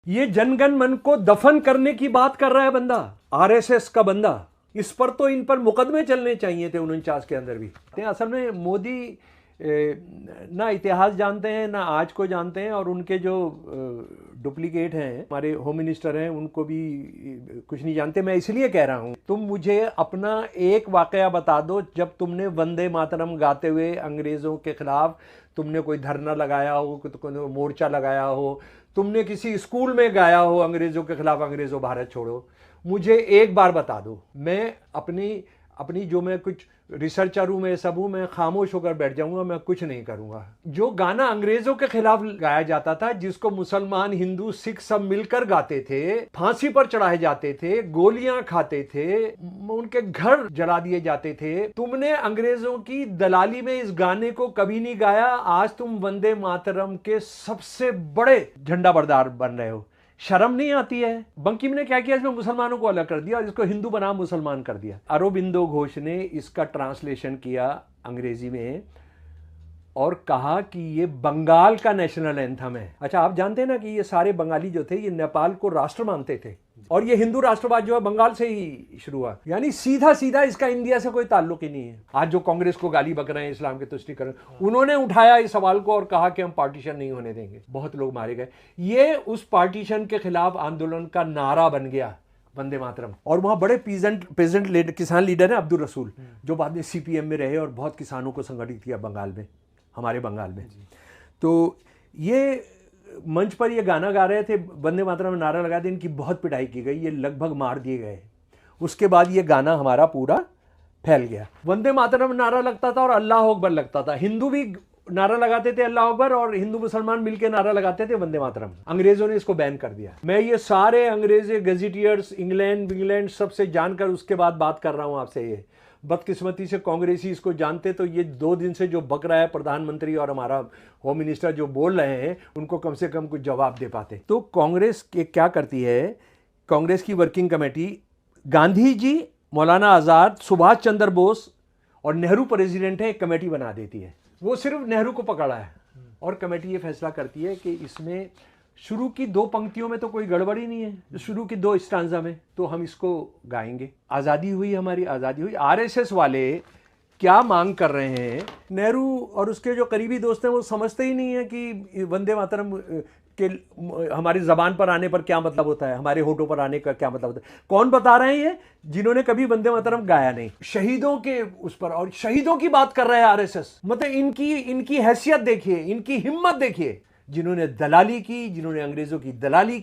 ये जनगण मन को दफन करने की बात कर रहा है बंदा, आरएसएस का बंदा। इस पर तो इन पर मुकदमे चलने चाहिए थे 49 के अंदर भी। असल में मोदी ना इतिहास जानते हैं ना आज को जानते हैं, और उनके जो डुप्लीकेट हैं हमारे होम मिनिस्टर हैं उनको भी कुछ नहीं जानते। मैं इसलिए कह रहा हूँ तुम मुझे अपना एक वाकया बता दो जब तुमने वंदे मातरम गाते हुए अंग्रेज़ों के खिलाफ तुमने कोई धरना लगाया हो, कोई मोर्चा लगाया हो, तुमने किसी स्कूल में गाया हो अंग्रेज़ों के खिलाफ, अंग्रेज़ों भारत छोड़ो। मुझे एक बार बता दो। मैं अपनी जो मैं कुछ रिसर्चर हूँ, मैं सब हूँ, मैं खामोश होकर बैठ जाऊंगा, मैं कुछ नहीं करूंगा। जो गाना अंग्रेजों के खिलाफ गाया जाता था, जिसको मुसलमान हिंदू सिख सब मिलकर गाते थे, फांसी पर चढ़ाए जाते थे, गोलियां खाते थे, उनके घर जला दिए जाते थे, तुमने अंग्रेजों की दलाली में इस गाने को कभी नहीं गाया। आज तुम वंदे मातरम के सबसे बड़े झंडा बरदार बन रहे हो। शर्म नहीं आती है? बंकिम ने क्या किया, इसमें मुसलमानों को अलग कर दिया और इसको हिंदू बना मुसलमान कर दिया। अरबिंदो घोष ने इसका ट्रांसलेशन किया अंग्रेजी में और कहा कि ये बंगाल का नेशनल एंथम है। अच्छा, आप जानते हैं ना कि ये सारे बंगाली जो थे ये नेपाल को राष्ट्र मानते थे, और ये हिंदू राष्ट्रवाद जो है बंगाल से ही शुरू हुआ। यानी सीधा सीधा इसका इंडिया से कोई ताल्लुक ही नहीं है। आज जो कांग्रेस को गाली बक रहे हैं इस्लाम के तुष्टीकरण, उन्होंने उठाया इस सवाल को और कहा कि हम पार्टीशन नहीं होने देंगे। बहुत लोग मारे गए। ये उस पार्टीशन के खिलाफ आंदोलन का नारा बन गया, वंदे मातरम। और वहाँ बड़े पेजेंट किसान लीडर हैं अब्दुल रसूल, जो बाद में सीपीएम में रहे और बहुत किसानों को संगठित किया बंगाल में, हमारे बंगाल में। तो ये मंच पर ये गाना गा रहे थे, वंदे मातरम में नारा लगा दिया, इनकी बहुत पिटाई की गई, ये लगभग मार दिए गए। उसके बाद ये गाना हमारा पूरा फैल गया। वंदे मातरम में नारा लगता था और अल्लाह अकबर लगता था। हिंदू भी नारा लगाते थे अल्लाह अकबर, और हिंदू मुसलमान मिलकर नारा लगाते थे वंदे मातरम। अंग्रेजों ने इसको बैन कर दिया। मैं ये सारे अंग्रेजी गजेटियर्स इंग्लैंड सबसे जानकर उसके बाद बात कर रहा हूँ आपसे। ये बदकिस्मती से कांग्रेसी इसको जानते तो ये 2 दिन से जो बक रहा है प्रधानमंत्री और हमारा होम मिनिस्टर जो बोल रहे हैं, उनको कम से कम कुछ जवाब दे पाते। तो कांग्रेस क्या करती है, कांग्रेस की वर्किंग कमेटी गांधी जी, मौलाना आज़ाद, सुभाष चंद्र बोस और नेहरू प्रेसिडेंट है, एक कमेटी बना देती है। वो सिर्फ नेहरू को पकड़ा है, और कमेटी ये फैसला करती है कि इसमें शुरू की 2 पंक्तियों में तो कोई गड़बड़ी नहीं है, शुरू की 2 स्टांजा में, तो हम इसको गाएंगे। आज़ादी हुई, हमारी आज़ादी हुई। आरएसएस वाले क्या मांग कर रहे हैं, नेहरू और उसके जो करीबी दोस्त हैं वो समझते ही नहीं है कि वंदे मातरम के हमारी ज़बान पर आने पर क्या मतलब होता है, हमारे होठों पर आने का क्या मतलब होता है। कौन बता रहे हैं ये? जिन्होंने कभी वंदे मातरम गाया नहीं। शहीदों के उस पर, और शहीदों की बात कर रहे हैं आरएसएस। मतलब इनकी हैसियत देखिए, इनकी हिम्मत देखिए, जिन्होंने दलाली की, जिन्होंने अंग्रेजों की दलाली